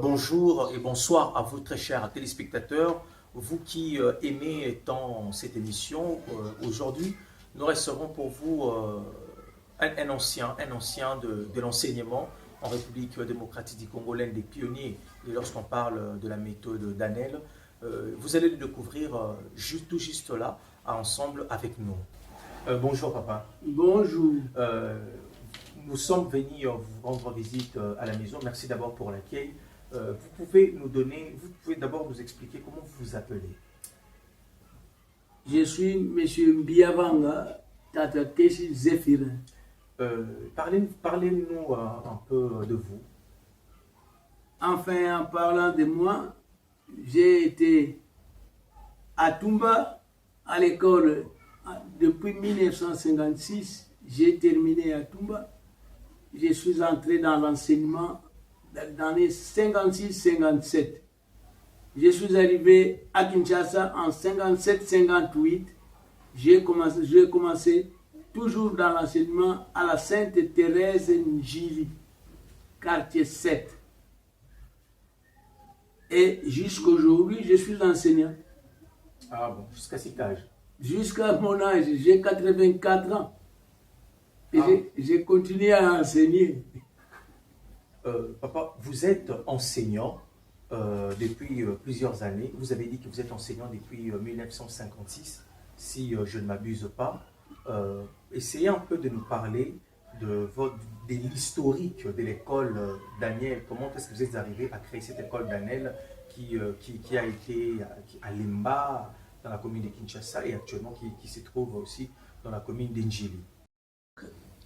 Bonjour et bonsoir à vous très chers téléspectateurs, vous qui aimez tant cette émission. Aujourd'hui, nous resterons pour vous un ancien de l'enseignement en République démocratique du Congo, l'un des pionniers lorsqu'on parle de la méthode d'Anel. Vous allez le découvrir tout juste là, ensemble avec nous. Bonjour papa. Bonjour. Nous sommes venus vous rendre visite à la maison. Merci d'abord pour l'accueil. Vous pouvez d'abord nous expliquer comment vous vous appelez. Je suis M. Mbiavanga Tatakesi Zéphirin. Parlez-nous un peu de vous. Enfin, en parlant de moi, j'ai été à Toumba, à l'école, depuis 1956. J'ai terminé à Toumba. Je suis entré dans l'enseignement dans les 56-57. Je suis arrivé à Kinshasa en 57-58. J'ai commencé toujours dans l'enseignement à la Sainte-Thérèse Njili, quartier 7. Et jusqu'à aujourd'hui, je suis enseignant. Ah bon, jusqu'à cet âge? Jusqu'à mon âge, j'ai 84 ans. Et j'ai continué à enseigner. Papa, vous êtes enseignant depuis plusieurs années. Vous avez dit que vous êtes enseignant depuis 1956, si je ne m'abuse pas. Essayez un peu de nous parler de l'historique de l'école d'Anel. Comment est-ce que vous êtes arrivé à créer cette école d'Anel qui a été à Lemba, dans la commune de Kinshasa, et actuellement qui se trouve aussi dans la commune d'Njili?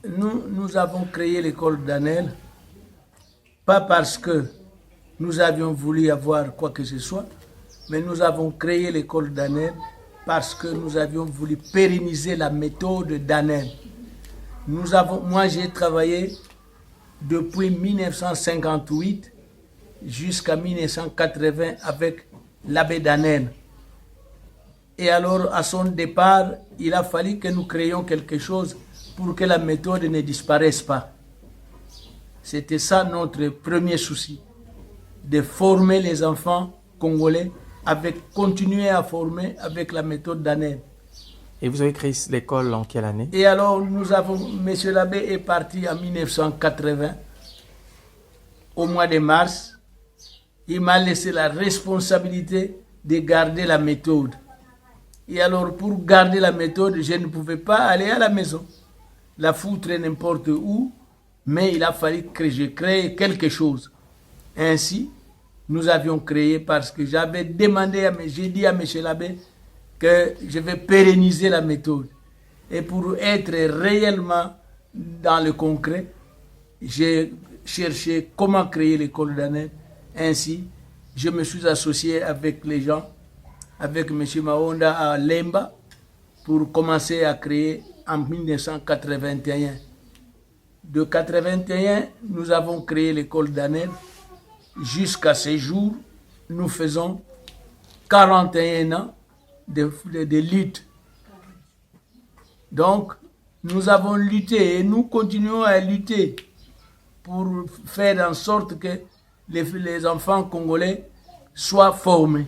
Nous avons créé l'école d'Anel, pas parce que nous avions voulu avoir quoi que ce soit, mais nous avons créé l'école d'Anel parce que nous avions voulu pérenniser la méthode d'Anel. Moi, j'ai travaillé depuis 1958 jusqu'à 1980 avec l'abbé d'Anel. Et alors, à son départ, il a fallu que nous créions quelque chose pour que la méthode ne disparaisse pas. C'était ça notre premier souci, de former les enfants congolais, continuer à former avec la méthode d'Anel. Et vous avez créé l'école en quelle année? Et alors, M. l'abbé est parti en 1980, au mois de mars. Il m'a laissé la responsabilité de garder la méthode. Et alors, pour garder la méthode, je ne pouvais pas aller à la maison, la foutre n'importe où, mais il a fallu que je crée quelque chose. Ainsi, nous avions créé parce que j'avais j'ai dit à M. l'abbé que je vais pérenniser la méthode. Et pour être réellement dans le concret, j'ai cherché comment créer l'école d'Anel. Ainsi, je me suis associé avec les gens, avec M. Maonda à Lemba, pour commencer à créer en 1981. De 1981, nous avons créé l'école d'Anel. Jusqu'à ce jour, nous faisons 41 ans de lutte. Donc, nous avons lutté et nous continuons à lutter pour faire en sorte que les enfants congolais soient formés.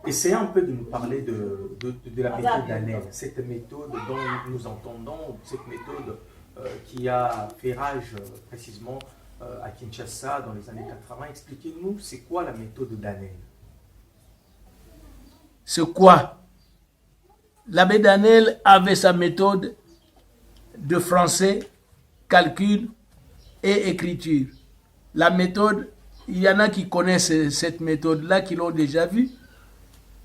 Essayez un peu de nous parler de la méthode d'Anel, cette méthode dont nous entendons, cette méthode qui a fait rage précisément à Kinshasa dans les années 80. Expliquez-nous, c'est quoi la méthode d'Anel? C'est quoi? L'abbé d'Anel avait sa méthode de français, calcul et écriture. La méthode, il y en a qui connaissent cette méthode-là, qui l'ont déjà vue.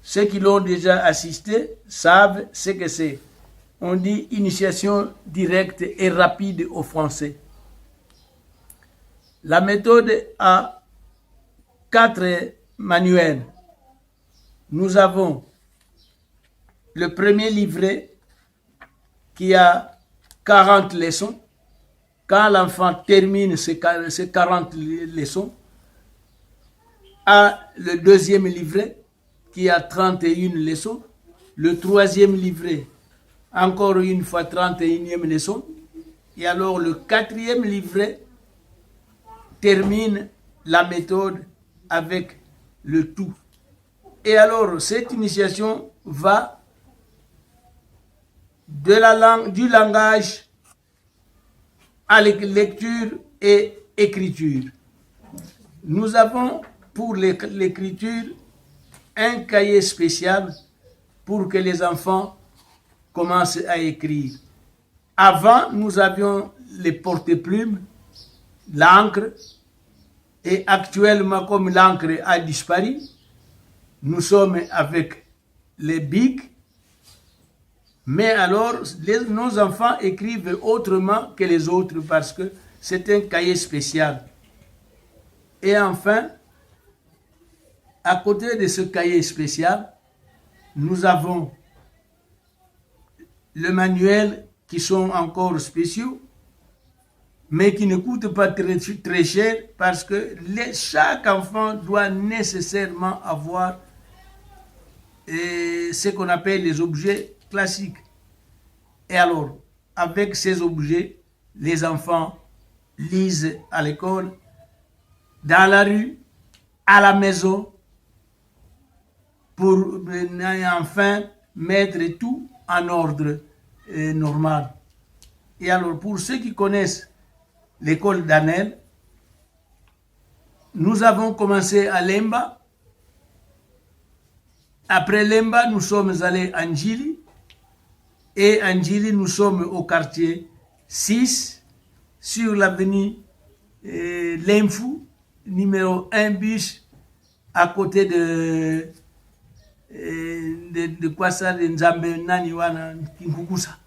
Ceux qui l'ont déjà assisté savent ce que c'est. On dit initiation directe et rapide au français. La méthode a 4 manuels. Nous avons le premier livret qui a 40 leçons. Quand l'enfant termine ces 40 leçons, a le deuxième livret qui a 31 leçons, le troisième livret, encore une fois 31e leçon, et alors le 4e livret termine la méthode avec le tout. Et alors, cette initiation va de la langue, du langage à la lecture et écriture. Nous avons pour l'écriture un cahier spécial pour que les enfants commencent à écrire. Avant, nous avions les porte-plumes, l'encre, et actuellement, comme l'encre a disparu, nous sommes avec les bics, mais alors nos enfants écrivent autrement que les autres parce que c'est un cahier spécial. Et enfin, à côté de ce cahier spécial, nous avons le manuel qui sont encore spéciaux, mais qui ne coûtent pas très cher parce que chaque enfant doit nécessairement avoir ce qu'on appelle les objets classiques. Et alors, avec ces objets, les enfants lisent à l'école, dans la rue, à la maison, pour enfin mettre tout en ordre normal. Et alors, pour ceux qui connaissent l'école d'Anel, nous avons commencé à Lemba. Après Lemba, nous sommes allés à Njili. Et à Njili, nous sommes au quartier 6, sur l'avenue Lemfou, numéro 1 bis, à côté de quoi ça, de Nzambe Naniwana Kinkukusa.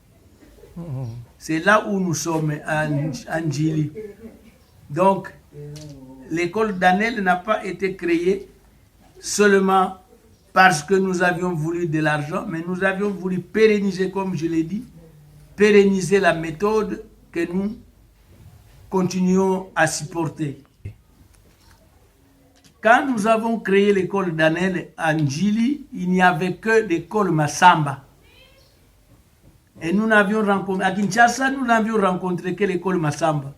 C'est là où nous sommes à Njili. Donc, l'école d'Anel n'a pas été créée seulement parce que nous avions voulu de l'argent, mais nous avions voulu pérenniser, comme je l'ai dit, pérenniser la méthode que nous continuons à supporter. Quand nous avons créé l'école d'Anel à Njili, il n'y avait que l'école Massamba. Et nous n'avions rencontré, à Kinshasa, nous n'avions rencontré que l'école Massamba.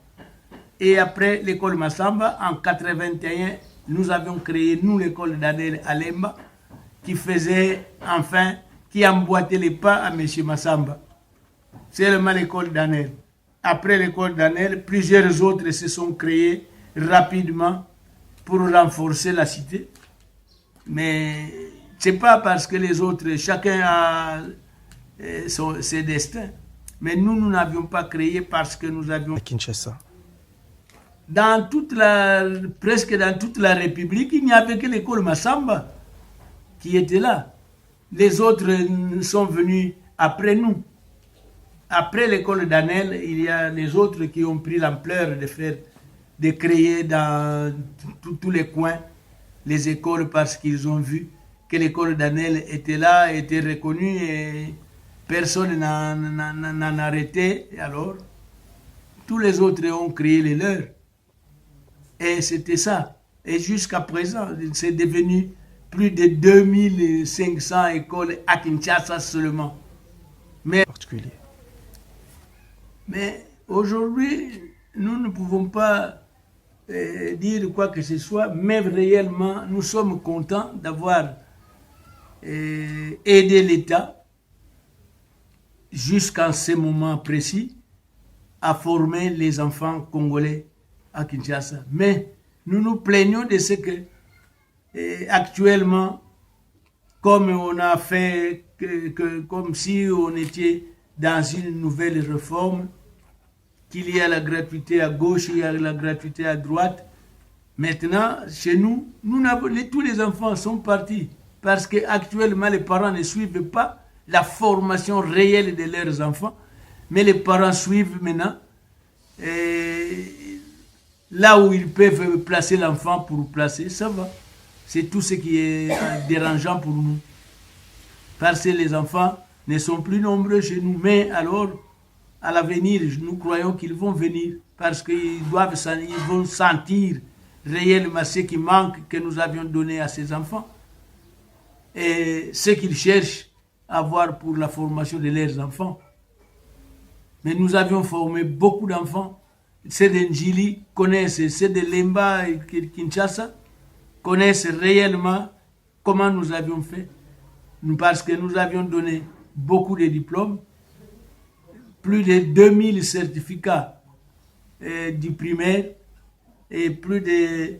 Et après l'école Massamba, en 81, nous avions créé, nous, l'école d'Anel à Lemba, qui faisait, enfin, qui emboîtait les pas à M. Massamba. C'est seulement l'école d'Anel. Après l'école d'Anel, plusieurs autres se sont créés rapidement pour renforcer la cité. Mais ce n'est pas parce que les autres, chacun a ses destins. Mais nous n'avions pas créé parce que nous avions... À Kinshasa. Presque dans toute la République, il n'y avait que l'école Massamba qui était là. Les autres sont venus après nous. Après l'école d'Anel, il y a les autres qui ont pris l'ampleur de créer dans tous les coins les écoles parce qu'ils ont vu que l'école d'Anel était là, était reconnue et personne n'en arrêtait. Et alors, tous les autres ont créé les leurs. Et c'était ça. Et jusqu'à présent, c'est devenu plus de 2500 écoles à Kinshasa seulement. Mais aujourd'hui, nous ne pouvons pas dire quoi que ce soit, mais réellement, nous sommes contents d'avoir aidé l'État jusqu'à ce moment précis à former les enfants congolais à Kinshasa. Mais nous nous plaignons de ce que actuellement, comme on a fait, comme si on était dans une nouvelle réforme, qu'il y a la gratuité à gauche, il y a la gratuité à droite. Maintenant, chez nous, tous les enfants sont partis parce qu'actuellement, les parents ne suivent pas la formation réelle de leurs enfants, mais les parents suivent maintenant là où ils peuvent placer l'enfant pour placer, ça va. C'est tout ce qui est dérangeant pour nous. Parce que les enfants ne sont plus nombreux chez nous. Mais alors, à l'avenir, nous croyons qu'ils vont venir. Parce qu'ils vont sentir réellement ce qui manque que nous avions donné à ces enfants. Et ce qu'ils cherchent à avoir pour la formation de leurs enfants. Mais nous avions formé beaucoup d'enfants. ceux de Njili connaissent, ceux de Lemba et Kinshasa connaissent réellement comment nous avions fait, parce que nous avions donné beaucoup de diplômes, plus de 2000 certificats du primaire et plus de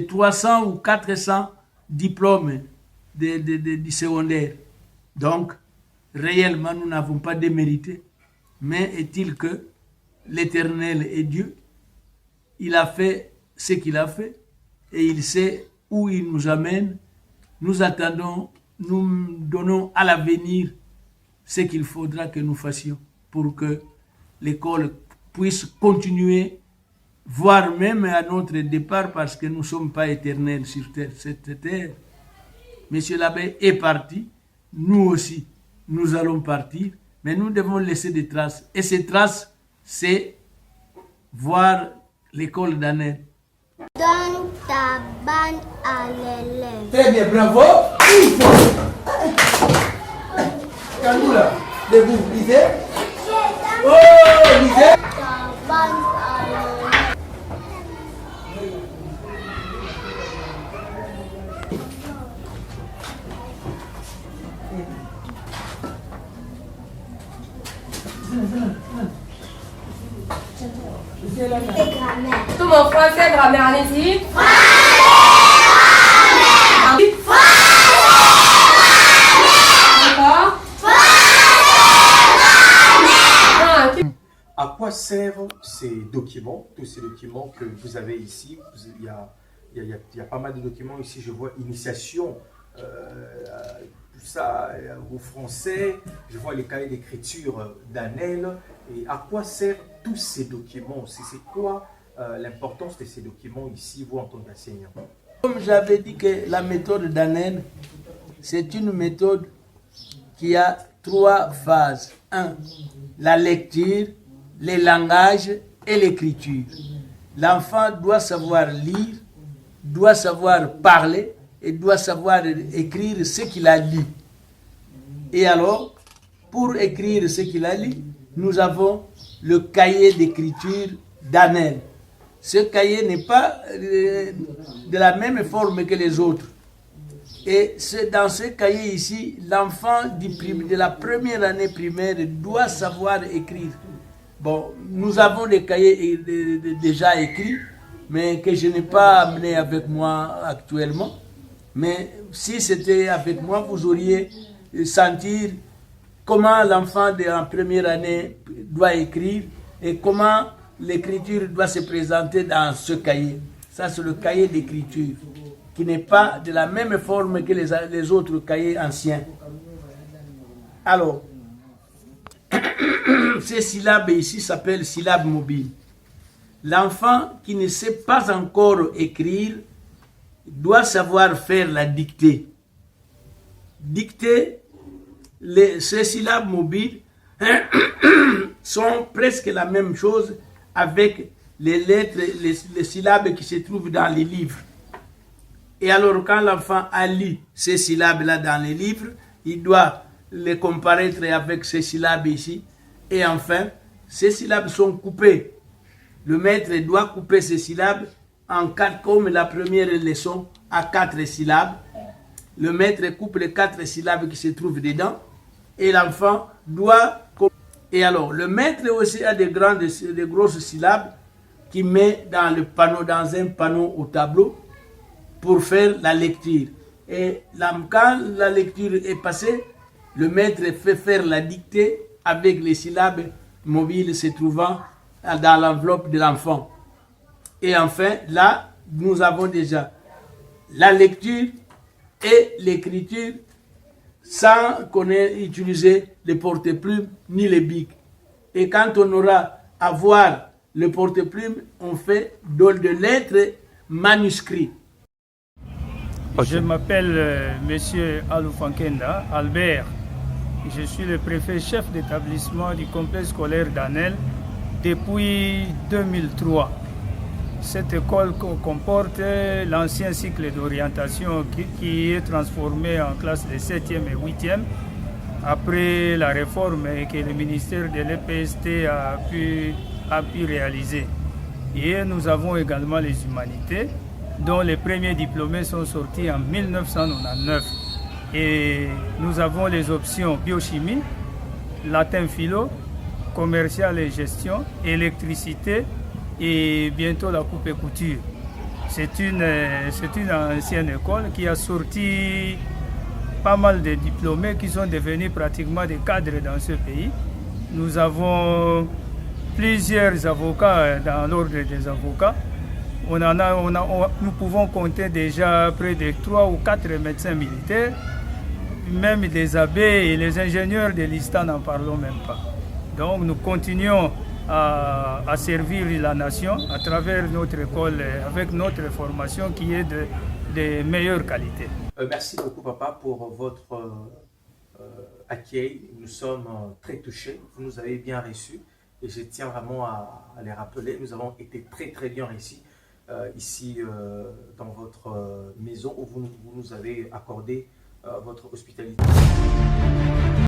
300 ou 400 diplômes du secondaire. Donc, réellement, nous n'avons pas démérité, mais est-il que l'Éternel est Dieu, il a fait ce qu'il a fait et il sait où il nous amène. Nous attendons, nous donnons à l'avenir ce qu'il faudra que nous fassions pour que l'école puisse continuer, voire même à notre départ, parce que nous ne sommes pas éternels sur cette terre. Monsieur l'abbé est parti, nous aussi, nous allons partir, mais nous devons laisser des traces. Et ces traces, c'est voir l'école d'Anel. Donne ta banne à l'élève. Très bien, bravo. Kangoula, debout, lisez. Oh, lisez. Ta banne à l'élève. Tout mon français, grammaire, allez-y. À quoi servent ces documents, tous ces documents que vous avez ici? Il y a pas mal de documents ici, je vois initiation, tout ça, au français, je vois les cahiers d'écriture d'Anel. Et à quoi servent tous ces documents? C'est quoi l'importance de ces documents ici, vous en tant qu'enseignant? Comme j'avais dit que la méthode d'Anel, c'est une méthode qui a 3 phases. 1. La lecture, les langages et l'écriture. L'enfant doit savoir lire, doit savoir parler et doit savoir écrire ce qu'il a lu. Et alors, pour écrire ce qu'il a lu, nous avons le cahier d'écriture d'Anel. Ce cahier n'est pas de la même forme que les autres. Et c'est dans ce cahier ici, l'enfant de la première année primaire doit savoir écrire. Bon, nous avons des cahiers déjà écrits, mais que je n'ai pas amené avec moi actuellement. Mais si c'était avec moi, vous auriez senti comment l'enfant de la première année doit écrire et comment l'écriture doit se présenter dans ce cahier. Ça, c'est le cahier d'écriture, qui n'est pas de la même forme que les autres cahiers anciens. Alors, ces syllabes ici s'appellent syllabes mobiles. L'enfant qui ne sait pas encore écrire doit savoir faire la dictée. Dictée, ces syllabes mobiles sont presque la même chose avec les lettres, les syllabes qui se trouvent dans les livres. Et alors, quand l'enfant a lu ces syllabes-là dans les livres, il doit les comparaître avec ces syllabes ici. Et enfin, ces syllabes sont coupées. Le maître doit couper ces syllabes en 4, comme la première leçon, à 4 syllabes. Le maître coupe les 4 syllabes qui se trouvent dedans. Et l'enfant doit... Et alors, le maître aussi a des grosses syllabes qu'il met dans un panneau au tableau pour faire la lecture. Et quand la lecture est passée, le maître fait faire la dictée avec les syllabes mobiles se trouvant dans l'enveloppe de l'enfant. Et enfin, là, nous avons déjà la lecture et l'écriture sans qu'on ait utilisé les porte-plumes ni les bics. Et quand on aura à voir le porte-plume, on fait de lettres manuscrites. Je m'appelle Monsieur Aloufankenda Albert. Je suis le préfet chef d'établissement du complexe scolaire d'Anel depuis 2003. Cette école comporte l'ancien cycle d'orientation qui est transformé en classe de 7e et 8e après la réforme que le ministère de l'EPST a pu réaliser. Et nous avons également les humanités, dont les premiers diplômés sont sortis en 1999. Et nous avons les options biochimie, latin philo, commercial et gestion, électricité et bientôt la coupe et couture. C'est une ancienne école qui a sorti pas mal de diplômés qui sont devenus pratiquement des cadres dans ce pays. Nous avons plusieurs avocats dans l'ordre des avocats. Nous pouvons compter déjà près de 3 ou 4 médecins militaires, même des abbés et les ingénieurs de l'ISTA n'en parlons même pas. Donc nous continuons à servir la nation à travers notre école, avec notre formation qui est de meilleure qualité. Merci beaucoup papa pour votre accueil. Nous sommes très touchés, vous nous avez bien reçus et je tiens vraiment à les rappeler. Nous avons été très bien reçus ici dans votre maison où vous nous avez accordé votre hospitalité.